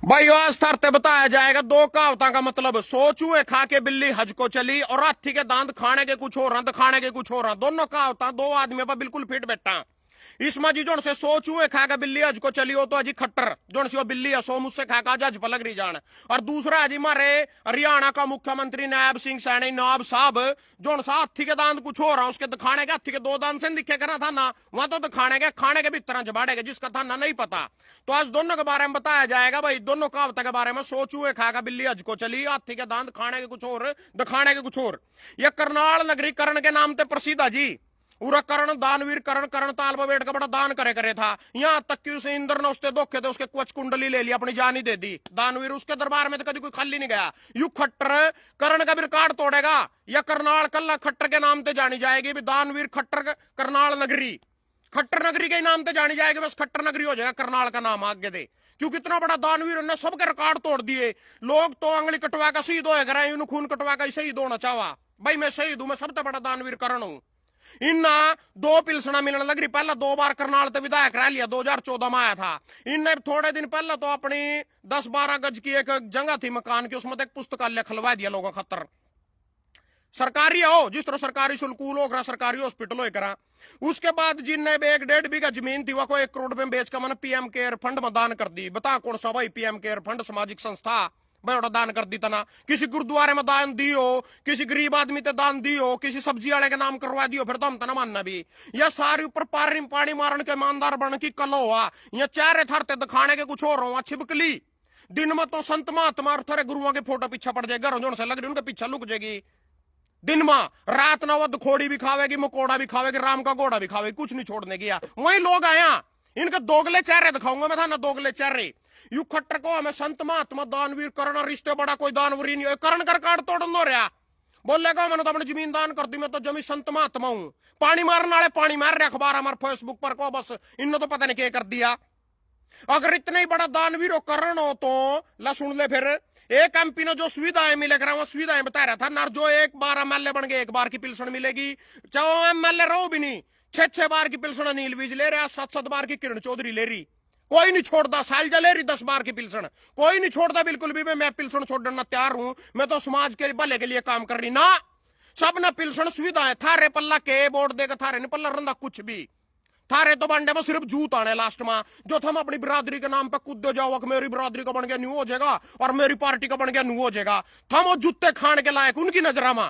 भाई आज थरते बताया जाएगा दो कहावता का मतलब। सो चूहे खा के बिल्ली हज को चली और हाथी के दांत खाने के कुछ और दिखाने के कुछ और। दोनों कहावता दो आदमी पर बिल्कुल फिट बैठा। इसमें जी जोन से सो चूहे खा के बिल्ली हज को चली हो तो अजी खट्टर जोन से बिल्ली है सो मुझसे खा का हज पलग रही जान। और दूसरा अजी मारे हरियाणा का मुख्यमंत्री नायब सिंह सैनी नवाब साहब जोन सा हाथी के दांत कुछ हो रहा उसके दिखाने के हाथी के दो दांत से दिखे करा था ना वहां तो दिखाने के खाने के भी तरह जबाड़ेगा जिसका था ना नहीं पता। तो आज दोनों के बारे में बताया जाएगा भाई दोनों कहावत के बारे में। सो चूहे खा का बिल्ली हज को चली हाथी के दांत खाने के कुछ और दिखाने के कुछ और। यह करनाल नगरी करण के नाम से प्रसिद्ध है जी। पूरा करण दानवीर करण करण ताल पर बैठ का बड़ा दान करे था। यहां तक कि उसे इंद्र ने उसके धोखे थे उसके कवच कुंडली ले ली अपनी जान ही दे दी। दानवीर उसके दरबार में तो कभी कोई खाली नहीं गया। यू खट्टर करण का भी रिकॉर्ड तोड़ेगा। या करनाल कल्ला खट्टर के नाम से जानी जाएगी भी दानवीर खट्टर करनाल नगरी खट्टर नगरी के नाम से जानी जाएगी। बस खट्टर नगरी हो जाएगा करनाल का नाम आगे दे क्योंकि इतना बड़ा दानवीर ने सबके रिकॉर्ड तोड़ दिए। लोग तो अंगली कटवा का शहीद हो खून कटवा का शहीद होना चाहवा। भाई मैं शहीद हूं मैं सबसे बड़ा दानवीर करण हूं। इन्ना दो पिलसना मिलने लग रही। पहला दो बार करनाल तो विधायक रह लिया 2014 में आया था। इनने थोड़े दिन पहले तो अपनी 10-12 गज की एक जगह थी मकान की उसमें एक पुस्तकालय खलवा दिया लोगों खतर। सरकारी हो जिस तरह सरकारी स्कूल हो सरकारी हॉस्पिटल हो करा। उसके बाद जिनने 1-1.5 बीघा जमीन थी वह को 1 करोड़ रुपए बेच का मैंने पीएम केयर फंड में दान कर दी। बता कौन सा भाई पीएम केयर फंड सामाजिक संस्था बड़ा दान कर दी तना। किसी गुरुद्वारे में दान दी हो किसी गरीब आदमी ते दान दी हो किसी सब्जी वाले के नाम करवा दियो फिर तो हम तना मानना भी। या सारी ऊपर पानी मारन के ईमानदार बन की कल हुआ या चारे थरते दिखाने के कुछ और हुआ छिपकली। दिन में तो संत महात्मा और थारे गुरुओं के फोटो पीछा पड़ जाएगा जोन से लग रही उनके पीछे लुक जाएगी। दिन में रात ना वो दुखोड़ी भी खावेगी मकोड़ा भी खावेगी राम का घोड़ा भी खावेगी कुछ नहीं छोड़ने गया। वही लोग आया इनके दोगले चेहरे दिखाऊंगा मैं था ना दोगले चेहरे। यू खट्टर को हमें संत महात्मा दानवीर करण रिश्ते बड़ा कोई दानवीर नहीं करण कर काट तोड़ नो रहा। बोलेगा मैंने तो अपनी जमीन दान कर दी मैं तो जमी संत महात्मा हूं। पानी मारने वाले पानी मार रहे अखबार हमारे फेसबुक पर को बस इन्होंने तो पता नहीं क्या कर दिया। अगर इतना ही बड़ा दानवीर हो करण हो तो ला सुन ले फिर एक एमपी ने जो सुविधाएं मिलेगा वो सुविधाएं बता रहा था ना। जो एक बार एमएलए बन गए 1 बार की पिलसन मिलेगी चाहे एमएलए रहो भी नहीं 6-6 बार की पिलसन अनिल विज ले रहा 7-7 बार की किरण चौधरी ले रही। कोई नहीं छोड़ता सालजा ले रही 10 बार की पिलसन कोई नहीं छोड़ता बिल्कुल भी। मैं पिलसन छोड़ना तैयार हूं मैं तो समाज के भले के लिए काम कर रही ना। सब ना पिलसन सुविधाएं थारे पल्ला के बोर्ड देगा थारे नहीं पल्ला रंदा कुछ भी। थारे तो बांडे में सिर्फ जूत आने लास्ट में जो थम अपनी बिरादरी के नाम पे कूदे जाओ कि मेरी बिरादरी का बन गया न्यू हो जाएगा और मेरी पार्टी का बन गया न्यू हो जाएगा। थम वो जूते खाने के लायक उनकी नजर में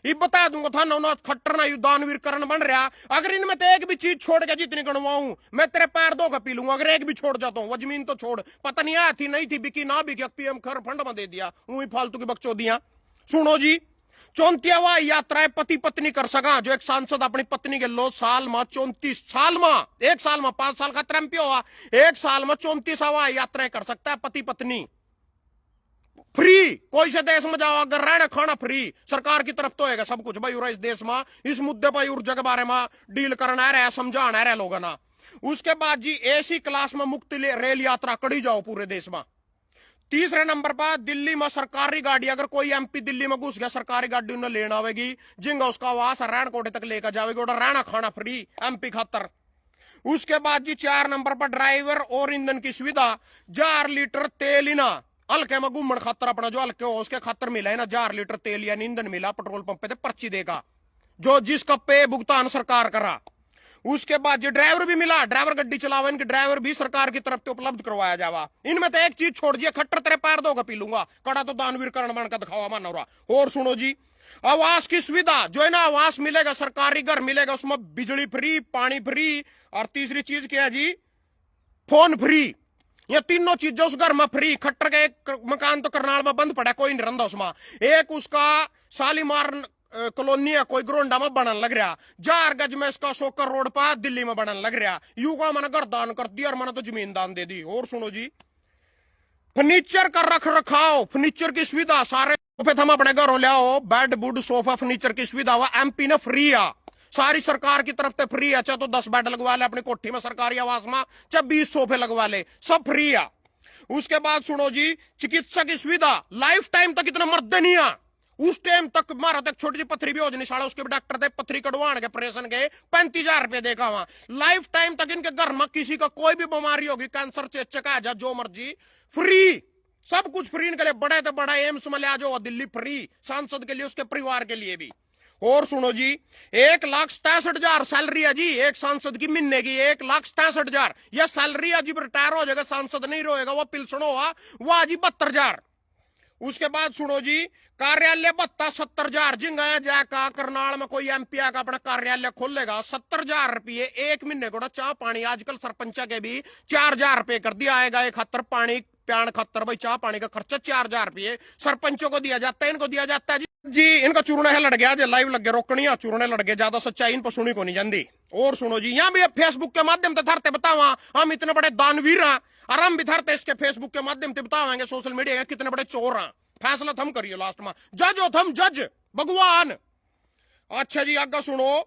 ये बता दूंगा था ना खट्टर ना दानवीर करण बन रहा। अगर इनमें तो एक भी चीज छोड़ के जितनी गणवाऊं मैं तेरे पैर दो का पी लूंगा। अगर एक भी छोड़ जाता हूँ वो जमीन तो छोड़ पता नहीं आया थी नहीं थी बिकी ना बिकी पीएम खर फंड में दे दिया वही फालतू की बकचोदियां। सुनो जी 34वां यात्राएं पति पत्नी कर सका। जो एक सांसद अपनी पत्नी के लो साल में 34 साल में 1 साल में 5 साल का एमपी हुआ 1 साल में 34वां यात्राएं कर सकता है पति पत्नी फ्री। कोई से देश में जाओ अगर रहना खाना फ्री सरकार की तरफ तो होगा सब कुछ भाई। इस देश में इस मुद्दे पर ऊर्जा के बारे में डील करना है समझाना है लोगों ना। उसके बाद जी एसी क्लास में मुक्त रेल यात्रा कड़ी जाओ पूरे देश में। तीसरे नंबर पर दिल्ली में सरकारी गाड़ी अगर कोई एमपी दिल्ली में घुस गया सरकारी गाड़ी उन्हें लेना आवेगी जिंगा उसका आवास रहन कोटे तक लेकर जाएगी और रहना खाना फ्री एमपी खातर। उसके बाद जी 4 नंबर पर ड्राइवर और ईंधन की सुविधा 4 लीटर तेल ही ना हल्के में घूमन खातर अपना जो हल्के हो उसके खातर मिला है ना 4 लीटर तेल या ईंधन मिला पेट्रोल पंप पे पर्ची देगा जो जिसका पे भुगतान सरकार करा। उसके बाद जो ड्राइवर भी मिला ड्राइवर गड्डी चलावा इनके ड्राइवर भी सरकार की तरफ से उपलब्ध करवाया जावा। इनमें तो एक चीज छोड़ दिया खट्टर तेरे पैर दो का पी लूंगा कड़ा तो दानवीर करण बन का दिखावा माना रहा। और सुनो जी आवास की सुविधा जो है ना आवास मिलेगा सरकारी घर मिलेगा उसमें बिजली फ्री पानी फ्री और तीसरी चीज क्या है जी फोन फ्री। ये तीनों चीजें उस घर में फ्री। खट्टर का एक मकान तो करनाल में बंद पड़ा कोई नहीं रहा उसमें। एक उसका शालीमार कॉलोनी है कोई ग्रोंडा में बनन लग रहा 4 गज में इसका शोकर रोड पर दिल्ली में बनन लग रहा। यू का मैंने घर दान कर दिया और मैंने तो जमीन दान दे दी। और सुनो जी फर्नीचर का रख रखाव फर्नीचर की सुविधा सारे हम अपने घरों ले आओ बेड बुड सोफा फर्नीचर की सुविधा हुआ एमपी ने फ्री है सारी सरकार की तरफ से फ्री है। चाहे तो 10 बेड लगवा ले अपनी कोठी में सरकारी आवास में चाहे 20 सोफे लगवा ले सब फ्री है। उसके बाद सुनो जी चिकित्सा की सुविधा लाइफ टाइम तक इतना मर्द नहीं है उस टाइम तक मारा तक छोटी सी पथरी भी हो जानी साला, उसके भी डॉक्टर थे पथरी कटवाने के ऑपरेशन के 35,000 रुपए देखा वहां। लाइफ टाइम तक इनके घर में किसी का कोई भी बीमारी होगी, कैंसर चेचका जा जो मर्जी, फ्री, सब कुछ फ्री इनके लिए। बड़े तो बड़ा एम्स में ले आ जाओ दिल्ली फ्री, सांसद के लिए, उसके परिवार के लिए भी। और सुनो जी, 1,67,000 सैलरी है जी एक सांसद की महीने की, 1,67,000 यह सैलरी है जी। रिटायर हो जाएगा सांसद, नहीं रहेगा वो पिल्सन होगा वह जी 72,000। उसके बाद सुनो जी, कार्यालय भत्ता 70,000। जिंगा जाका करनाल में कोई एमपी का अपना कार्यालय खोलेगा, 70,000 रुपये एक महीने को। चाह पानी आजकल सरपंच के भी 4,000 रुपये कर दिया आएगा, एक खतर पानी प्यान खतर, भाई चाह पानी का खर्चा 4,000 रुपये सरपंचों को दिया जाता है, इनको दिया जाता है जी। इनका चूरने है लड़ गया जो लाइव लग गया रोकनी, चूरने लड़ गए, ज्यादा सच्चाई इन पर सुनी को नहीं जाती। और सुनो जी, यहाँ भी फेसबुक के माध्यम से थरते बतावा हम इतने बड़े दानवीर हैं, और हम भी थरते इसके फेसबुक के माध्यम से बतावाएंगे सोशल मीडिया के कितने बड़े चोर हैं। फैसला थम करिए लास्ट में, जज हो थम, जज भगवान। अच्छा जी आगे सुनो,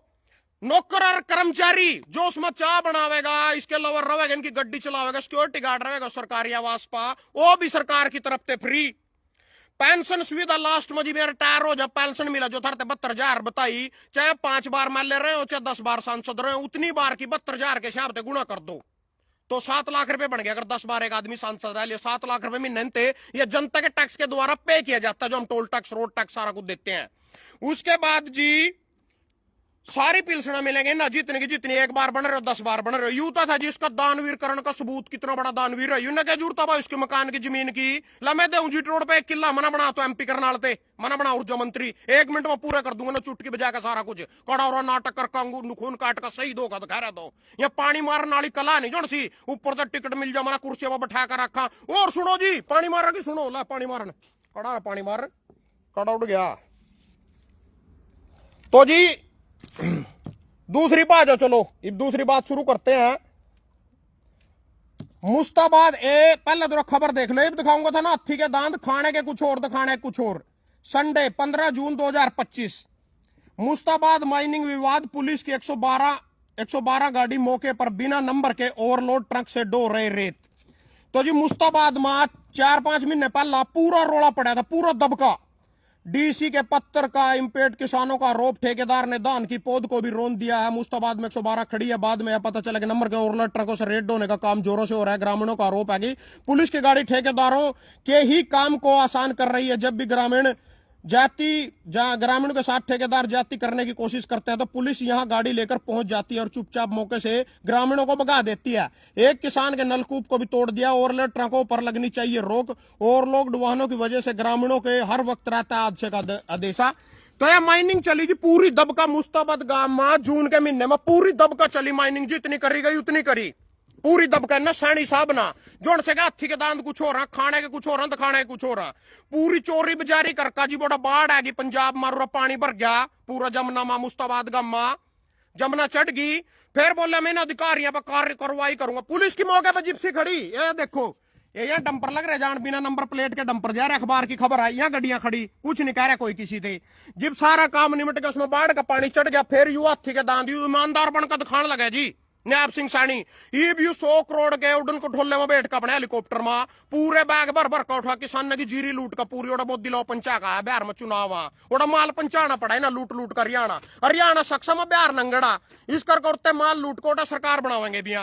नौकर और कर्मचारी जो उसमें चाय बनावेगा, इसके अलावा रहेगा, इनकी गड्डी चलावेगा, सिक्योरिटी गार्ड रहेगा सरकारी आवास पर, वो भी सरकार की तरफ से फ्री। पेंशन सुविधा लास्ट में जी मेरे रिटायर हो जब पेंशन मिला जो था 72,000 बताई, चाहे 5 बार मान ले रहे हो चाहे 10 बार सांसद रहे हो, उतनी बार की 72,000 के हिसाब से गुणा कर दो तो 7 लाख रुपए बन गया। अगर 10 बार एक आदमी सांसद रह लिया, 7 लाख रुपए महीने थे, ये जनता के टैक्स के द्वारा पे किया जाता है, जो हम टोल टैक्स रोड टैक्स सारा कुछ देते हैं। उसके बाद जी सारी पिल्सना मिलेंगे ना, जितने की जितनी, एक बार बन रहे हो 10 बार बन रहे हो। यूता था जिसका दानवीर करण का सबूत कितना बड़ा दानवीर है, यूं क्या जरूरत था इसके मकान की जमीन की। मैं दे जीट रोड पे 1 किला मना बना तो एमपी करनाल थे, मना बना ऊर्जा मंत्री, 1 मिनट में पूरा कर दूंगा ना चुटकी बजा का सारा कुछ। कड़ा और नाटक कर कंगू खून काट का सही दो खा रहा दो, या पानी मारने वाली कला नहीं जोन सी, ऊपर तक टिकट मिल जा मना कुर्सी में बैठा कर रखा। और सुनो जी, पानी मार की सुनो, ला पानी मारन, कड़ा पानी मार, कड़ा उड़ गया। तो जी दूसरी बात है, चलो अब दूसरी बात शुरू करते हैं। मुस्ताबाद पहले तो खबर देख लो, दिखाऊंगा था ना हाथी के दांत, खाने के कुछ और दिखाने कुछ और। संडे 15 जून 2025 मुस्ताबाद माइनिंग विवाद, पुलिस की 112 गाड़ी मौके पर बिना नंबर के ओवरलोड ट्रक से ढो रहे रेत। तो जी मुस्ताबाद में 4-5 महीने पहला पूरा रोड़ा पड़ा था, पूरा दबका। डीसी के पत्थर का इम्पेड किसानों का आरोप, ठेकेदार ने धान की पौध को भी रोन दिया है। मुस्ताबाद में 112 खड़ी है, बाद में पता चला कि नंबर के ओवरलोड ट्रकों से रेड होने का काम जोरों से हो रहा है। ग्रामीणों का आरोप है कि पुलिस की गाड़ी ठेकेदारों के ही काम को आसान कर रही है। जब भी ग्रामीणों के साथ ठेकेदार जाति करने की कोशिश करते हैं तो पुलिस यहां गाड़ी लेकर पहुंच जाती है और चुपचाप मौके से ग्रामीणों को भगा देती है। एक किसान के नलकूप को भी तोड़ दिया। ओवरलोड ट्रकों पर लगनी चाहिए रोक, ओवरलोड वाहनों की वजह से ग्रामीणों के हर वक्त रहता है हादसे का अंदेशा। तो यह माइनिंग चली जी पूरी दबका मुस्ताबाद गांव में, जून के महीने में पूरी दबका चली माइनिंग, जितनी करी गई उतनी करी, पूरी दबका ना सैनी साहब ना जोन से हाथी के दांत कुछ हो रहा, खाने के कुछ हो रहा, खाने के कुछ हो रहा। पूरी चोरी बजारी करका जी, बड़ा बाढ़ आएगी पंजाब मारूरा, पानी भर गया पूरा जमुना में, मुस्ताबाद गम्मा जमुना चढ़ गई। फिर बोले मैं अधिकारियों पर कार्य कार्रवाई करूंगा। पुलिस की मौके पर जिप्सी खड़ी, ये देखो ये यहाँ डंपर लग रहे जान, बिना नंबर प्लेट के डंपर जा रहे, अखबार की खबर आई, यहाँ गाड़ियां खड़ी, कुछ नहीं कह रहा कोई किसी से। जब सारा काम निमट गया, उसमें बाढ़ का पानी चढ़ गया, फिर यू हाथी के दांत ईमानदार बनकर दिखाने लगे जी नायब सिंह सैनी। ये भी 100 करोड़ के उड़न को ढोले में बैठ कर अपने हेलीकॉप्टर में पूरे बैग भर भर का उठा किसान ने की जीरी लूट का पूरी ओड़ा मोदी लो पंचा का है बिहार में चुनाव ओड़ा माल पंचाना पड़ा है ना, लूट लूट कर हरियाणा सक्षम बिहार नंगड़ा इस करते माल लूट को सरकार बनावेंगे भी।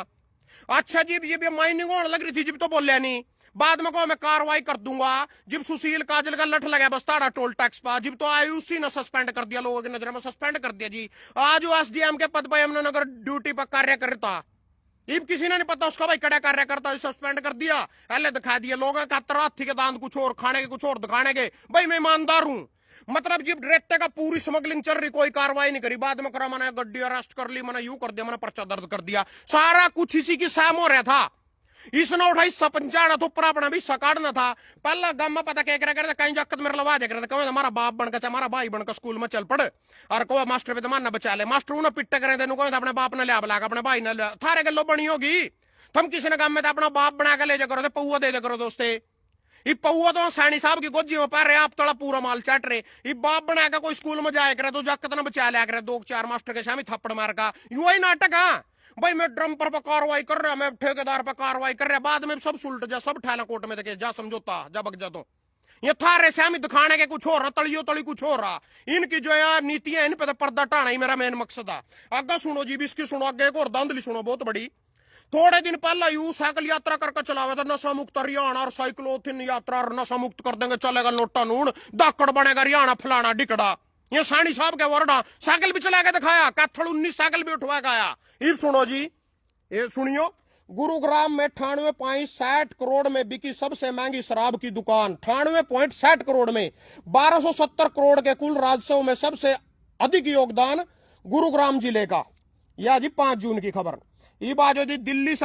अच्छा जी ये माइनिंग होने लग रही थी जब तो बोले नहीं, बाद में को मैं कार्रवाई कर दूंगा। जब सुशील काजल का लठ लगा बस ताड़ा टोल टैक्स पर, जब तो आयु उसी ने सस्पेंड कर दिया, लोगों की नजर में सस्पेंड कर दिया जी। आज वो एसडीएम के पद पर यमुनानगर ड्यूटी पर कार्य करता, अब किसी ने नहीं पता उसका भाई कड़ा कार्य करता, सस्पेंड कर दिया, पहले दिखा दिया लोगों का हाथी के दांत कुछ और, खाने के कुछ और दिखाने के। भाई मैं ईमानदार हूं, मतलब जब रेट्टे का पूरी स्मगलिंग चल रही, कोई कार्रवाई नहीं करी, बाद में करा मैंने गड्डी अरेस्ट कर ली, मैंने यू कर दिया, मैंने पर्चा दर्द कर दिया, सारा कुछ इसी की सहम हो रहा था। इसने उठाई सपंचाना तो ऊपर अपना भी सकाड़ना था। पहला गम में पता क्या करते कहीं जाकर मेरे लवा जाकर कहो हमारा बाप बनकर हमारा भाई बनकर स्कूल में चल पड़, और कहो मास्टर पे तो बचा ले, मास्टर उन्हें पिट्टे करें तेन कहो अपने बाप ने लिया बुला अपने भाई ने थारे गलो बनी होगी। तुम किसी ने काम में अपना बाप बना के ले जा करो, पौआ दे दे करो दोस्ते। ये पौआ तो सैनी साहब की गोजी में पा रहे, आप तोड़ा पूरा माल चाट रहे। ये बाप बना के कोई स्कूल में जाया करे तो जाकर ना बचा लिया करे, 2-4 मास्टर के सामने थप्पड़ मार का, यू ही नाटक। हाँ भाई मैं ड्रम पर कार्रवाई कर रहा, मैं ठेकेदार पर कार्रवाई कर रहा, बाद में सब सुलट जा, सब ठाला कोर्ट में देखे जा, समझौता जा बग जा। तो ये थारे से हम दिखाने के कुछ हो रहा, तलियो तली कुछ हो रहा। इनकी जो यार नीतियां, इन पे तो पर्दा टाना ही मेरा मेन मकसद है। आगे सुनो जी, भी इसकी सुनो, आगे एक और धांधली सुनो बहुत बड़ी। थोड़े दिन पहले यू साइकिल यात्रा करके चलावे था, नशा मुक्त हरियाणा और साइक्लोथिन यात्रा, नशा मुक्त कर देंगे, चलेगा लोटा नून, दाकड़ बनेगा हरियाणा फलाना डिकड़ा। ये सानी साहब के वर्डा, साइकिल भी चला के दिखाया, कैथल 19 साइकिल भी उठवा के आया। ये सुनो जी, ये सुनियो, गुरुग्राम में 98.60 करोड़ में बिकी सबसे महंगी शराब की दुकान। 98.60 करोड़ में 1270 करोड़ के कुल राजस्व में सबसे अधिक योगदान गुरुग्राम जिले का। यह जी 5 जून की खबर। ये बात जो दिल्ली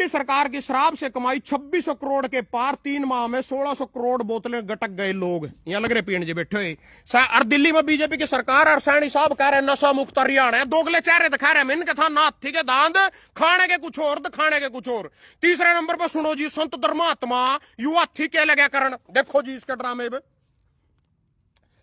सरकार की शराब से कमाई 2600 करोड़ के पार, 3 माह में 1600 करोड़ बोतलें गटक गए लोग। यहां लग रहे पीण जी बैठे हुए। और दिल्ली में बीजेपी की सरकार और सैनी साहब कह रहे नशा मुक्त हरियाणा है। दोगले चेहरे दिखा रहे हैं, इनके था नाथी के दांत, खाने के कुछ और, दिखाने के कुछ और। तीसरे नंबर पर सुनो जी, संत धर्मात्मा युवा थी के लगे करण। देखो जी इसके ड्रामे में,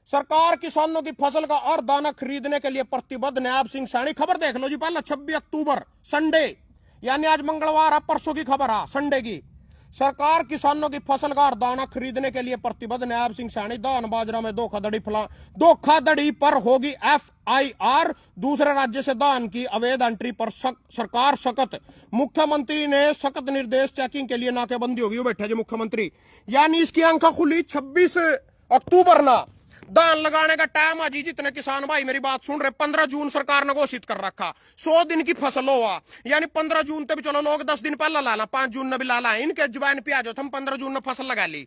सरकार किसानों की फसल का और दाना खरीदने के लिए प्रतिबद्ध। नायब सिंह सैनी, खबर देख लो जी पहला 26 अक्टूबर संडे, यानी आज मंगलवार है, परसों की खबर है संडे की। सरकार किसानों की फसल का और दाना खरीदने के लिए प्रतिबद्ध। नायब सिंह सैनी, धान बाजरा में धोखाधड़ी पर होगी FIR, दूसरे राज्य से धान की अवैध एंट्री पर सरकार सख्त। मुख्यमंत्री ने सख्त निर्देश, चेकिंग के लिए नाकेबंदी होगी। वो बैठे जो मुख्यमंत्री, यानी इसकी आंखें खुली 26 अक्टूबर ना। धान लगाने का टाइम आज, जितने किसान भाई मेरी बात सुन रहे, 15 जून सरकार ने घोषित कर रखा। 100 दिन की फसल हुआ, यानी 15 जून तक भी चलो लोग 10 दिन पहले ला ला, 5 जून ने भी ला ला। इनके जुबान पे आ जाओ, हम 15 जून ने फसल लगा ली।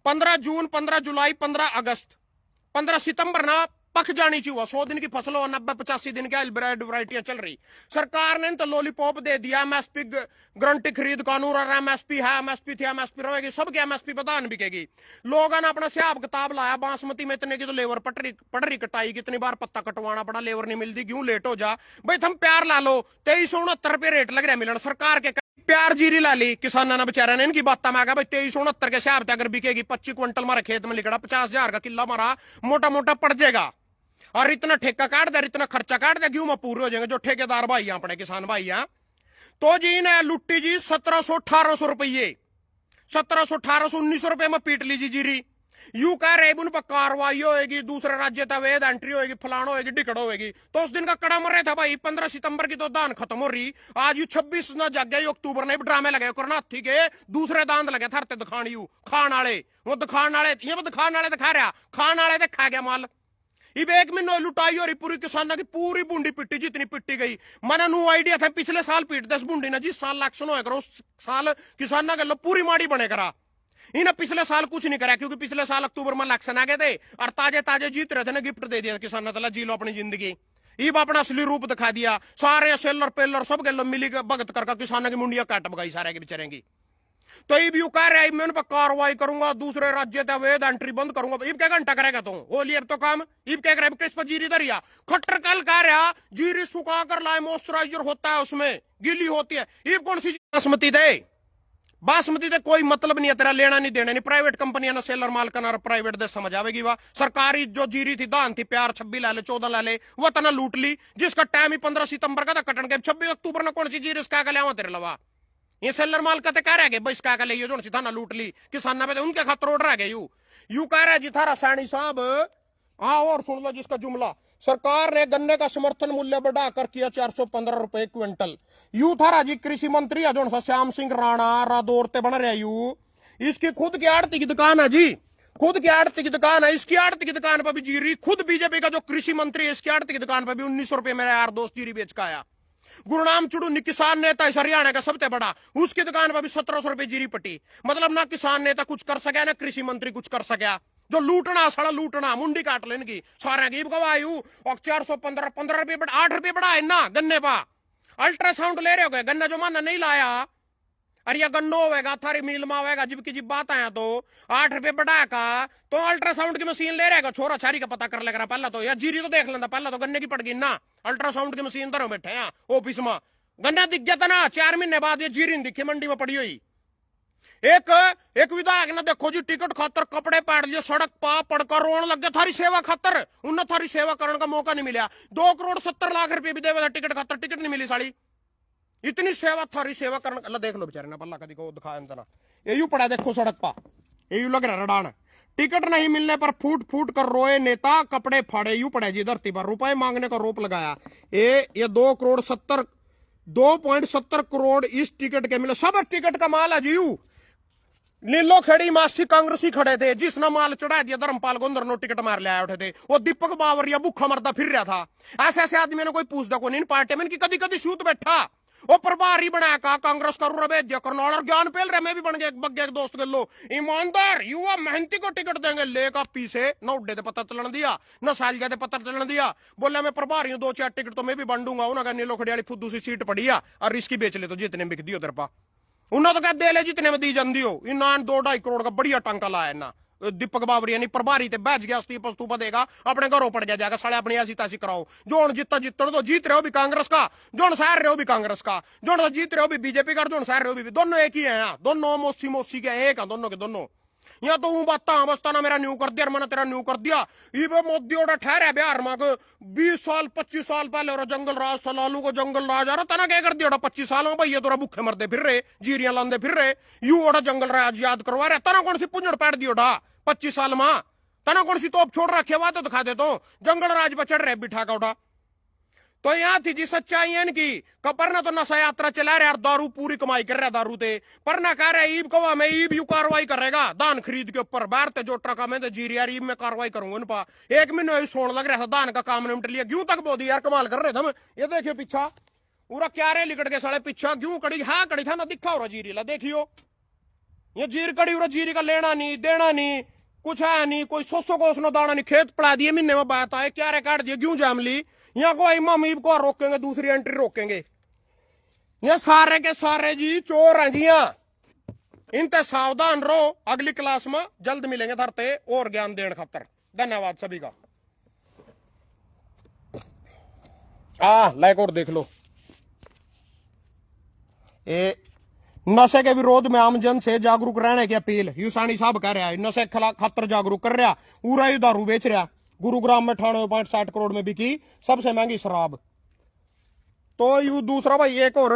15 जून, 15 जुलाई, 15 अगस्त, 15 सितंबर ना पक जानी चाहिए। 100 दिन की फसल हो, 90-85 दिन की हाइब्रिड वैरायटियां चल रही। सरकार ने तो लॉलीपॉप दे दिया, MSP गारंटी खरीद कानून, और MSP है, MSP थी, MSP रहेगी, सबके MSP पर धान बिकेगी। लोगों ने अपना हिसाब किताब लाया, बासमती में इतने की तो लेबर पट रही कटाई, कितनी बार पत्ता कटवाना पड़ा, लेबर नहीं मिलती, क्यों लेट हो जा भाई, तुम प्यार ला लो। 2369 रुपये रेट लग रहा मिलन सरकार के। प्यार जीरी ला ली किसाना ने बेचारा ने, इनकी बात में आ गया भाई 2369 के हिसाब से अगर बिकेगी, 25 क्विंटल मारा खेत में लिखड़ा, 50,000 का किला मारा, मोटा मोटा पड़ जाएगा। और इतना ठेका काट दे, इतना खर्चा काट दे, क्यों में पूरे हो जाएंगे जो ठेकेदार भाई हैं अपने किसान भाई हैं। तो जी ने लुट्टी जी 1700-1800 रुपये, 1700-1800-1900 रुपये में पीट लीजिए जीरी। यू कह रहे उन पर कार्रवाई होगी, दूसरे राज्य तक अवैध एंट्री होगी, फलाना होगी, डिकड़ होगी। तो उस दिन का कड़ा मर रहा था भाई। 15 सितंबर की तो दान खत्म हो रही, आज यू 26 ना जग गया, अक्टूबर ने भी ड्रामे लगे करनाथी के, दूसरे दांत लगे थरते दिखान। यू खान वाले, वो दिखान वाले, ये दिखान वाले दिखा रहा, खान वाले दिखा गया माल। इब 1 महीने लुटाई हो रही पूरी किसानों की, पूरी बूंदी पिट्टी जितनी पिट्टी गई। मैंने नु आइडिया था पिछले साल पीट 10 बूंदी ना, जिस साल इलेक्शन हो करो उस साल किसानों के लो पूरी माड़ी बने करा। इन्हें पिछले साल कुछ नहीं करा, क्योंकि पिछले साल अक्टूबर में इलेक्शन आ गए थे और ताजे ताजे जीत रहे थे ना, गिफ्ट दे दिया किसानों तला, जी लो अपनी जिंदगी। इब अपना असली रूप दिखा दिया, सारे सेलर पेलर सब गलो मिली भगत करके किसानों की मुंडिया काट बगाई सारे के बेचारे की। तो इब यू कह रहे मैं उन पर कार्रवाई करूंगा, दूसरे राज्य तक अवैध एंट्री बंद करूंगा। इब क्या घंटा करेगा तू होली, अब तो काम इब क्या करे, किस पर जीरी दरिया खट्टर कल कह रहा, जीरी सुखा कर लाए, मॉइस्चराइजर होता है उसमें, गीली होती है। इब कौन सी बासमती दे, बासमती दे कोई मतलब नहीं है तेरा, लेना नहीं देना नहीं। प्राइवेट कंपनियां ना सेलर माल का प्राइवेट दे समझ आवेगी। वह सरकारी जो जीरी थी, धान थी, प्यार 26 ला ले, 14 ला ले, वह तना लूट ली, जिसका टाइम ही 15 सितंबर का था कटन के। 26 अक्टूबर ने कौन सी जीरी इसका लिया तेरे लवा, ये सेलर माल का कह रहे भाई इसका ले, जो सी थाना लूट ली किसान पे, उनके खातर ऑर्डर आ गए। यू कह रहे जी थारा सैनी साहब। हाँ और सुन लो जिसका जुमला, सरकार ने गन्ने का समर्थन मूल्य बढ़ाकर किया 415 रुपए क्विंटल। यू थारा जी कृषि मंत्री है जो श्याम सिंह राणा रादौरते बन रहे। यू इसकी खुद की आड़ती की दुकान है जी, खुद की आड़ती की दुकान है। इसकी आड़ती की दुकान पर भी जीरी, खुद बीजेपी का जो कृषि मंत्री है, इसकी आड़ती की दुकान पर भी 1900 रुपए मेरा यार दोस्त जीरी बेच का आया। गुरुनाम चुड़ू किसान नेता इस हरियाणा का सबसे बड़ा, उसकी दुकान पर भी 1700 रुपए जीरी पटी। मतलब ना किसान नेता कुछ कर सका, ना कृषि मंत्री कुछ कर सका। जो लूटना साला लूटना, मुंडी काट लेने की सारे गीब गवायु। और 415 15 रुपए 8 रुपए बढ़ा है ना गन्ने पा। अल्ट्रासाउंड ले रहे हो गए, गन्ना जो माना नहीं लाया, अरे ये गन्नो होगा थारी मील में होगा, जिब की जिब बात आया तो 8 रुपए बढ़ा का, तो अल्ट्रासाउंड की मशीन ले रहेगा, छोरा छारी का पता कर लेगा पहला तो, या जीरी तो देख लेना पहला तो, गन्ने की पड़ गई ना। अल्ट्रासाउंड की मशीन दरों बैठे हैं ऑफिस में, गन्ना दिख गया था ना, 4 महीने बाद ये जीरी दिखी मंडी में पड़ी हुई। एक विधायक ने देखो जी टिकट खातर कपड़े पहन लिए, सड़क पा पड़कर रोन लग गया थारी सेवा खातर। उन्हें थारी सेवा करने का मौका नहीं मिला। 2,70,00,000 रुपए भी देवे टिकट खातर, टिकट नहीं मिली साड़ी। इतनी सेवा थारी सेवा करने, अल्लाह देख लो बेचारे ना पल्ला कदी को दिखाया ना, ये यू पड़ा देखो सड़क पा, ये यू लग रहा रडान। टिकट नहीं मिलने पर फूट फूट कर रोए नेता, कपड़े फाड़े यूं पड़े जी धरती पर। रुपए मांगने का रोप लगाया। ये 2.70 करोड़ इस टिकट के मिले। सब टिकट का माल है जी। नीलो खेड़ी मासी कांग्रेसी खड़े थे, जिसने माल चढ़ा दिया धर्मपाल गोंदर नो टिकट मार ले आए उठे थे। वो दीपक बावरिया भूखा मरदा फिर रहा था। ऐसे ऐसे आदमी ने कोई पूछता को नहीं पार्टी में, कदी कदी सूत बैठा वो प्रभारी बनाया का कांग्रेस का रवैद्य करनौल और ज्ञान पेल रहे। मैं भी बन गया बग्गे दोस्त गलो ईमानदार युवा मेहनती को टिकट देंगे लेका पीछे न उड्डे पता चलन दिया न सालजा दे पता चलन दिया। बोला मैं प्रभारी हूं, 2-4 टिकट तो मैं भी बंडूंगा। उन्होंने नीलो खड़ी वाली फुद्दू सी सीट पड़ी है और इसकी बेच ले तो जितने बिक दियो तेरे पा। उन्होंने तो कहा दे ले जितने में दी जाती हो। इन 2-2.5 करोड़ का बढ़िया टांका लाया ना दीपक बावरिया नहीं। प्रभारी ते बैच गया पस्तूपा देगा अपने घरों पड़ गया जाएगा। साले अपनी ऐसी तैसी कराओ। जोन जितना जितने तो जीत रहे हो भी कांग्रेस का, जोन सहार रहे हो भी कांग्रेस का, जोन तो जीत रहे हो भी बीजेपी का, जोन सहार रहे हो भी दोनों एक ही है। दोनों मोसी के एक है दोनों के दोनों। यहाँ तो हूं बात बस्ता ना मेरा न्यू कर दिया मैंने तेरा न्यू कर दिया। ये मोदी ओडा ठहरा बिहार में 20 साल 25 साल पहले और जंगल राज था। लालू को जंगल राज आ रहा तना क्या कर दिया 25 साल में भैया तोरा भूखे मरदे फिर रहे, जीरियां लांदे फिर रहे। यू ओडा जंगल राज याद करवा रहा तना कौन सी पुंजड़ पैट दी ओडा 25 साल में। तना कौन सी तोप छोड़ रखे हुआ तो दिखा दे तो जंगल राज पर चढ़ रहे बिठा का उठा। तो यहाँ थी जी सच्चाई है इनकी। कपरना तो नशा यात्रा चला रहा, दारू पूरी कमाई कर रहा दारू ते। पर ना कह रहे ईब कवा में ईब यू कार्रवाई करेगा धान खरीद के ऊपर बाहर ते जो ट्रका में जीरी यार ईब में कार्रवाई करूंगा इन पा। 1 महीने सोन लग रहा था धान का काम निपट लिया। क्यों तक बोदी यार कमाल कर रहे थे हम। ये देखियो पीछा पूरा क्या रे लिकट के साले पीछा क्यों कड़ी है कड़ी था ना दिखा हो रहा जीरी ला देखियो। ये जीर कड़ी हो जीरी का लेना नहीं देना नहीं कुछ है नहीं। कोई 100 को उसने दाना नहीं खेत पड़ा दिए महीने में बात आए क्या रे काट दिए क्यों जाम ली। यहाँ को इमाम ईब को रोकेंगे दूसरी एंट्री रोकेंगे। ये सारे के सारे जी चोर हैं जी। यहाँ इनते सावधान रहो। अगली क्लास में जल्द मिलेंगे धरते और ज्ञान देने खातर। धन्यवाद सभी का। लाइक और देख लो। ये नशे के विरोध में आम जन से जागरूक रहने की अपील यूसानी साहब कह रहा है। नशे खातर जागरूक कर रहा पूरा ही दारू बेच रहा। गुरुग्राम में 98.60 करोड़ में बिकी सबसे महंगी शराब। तो यू दूसरा भाई एक और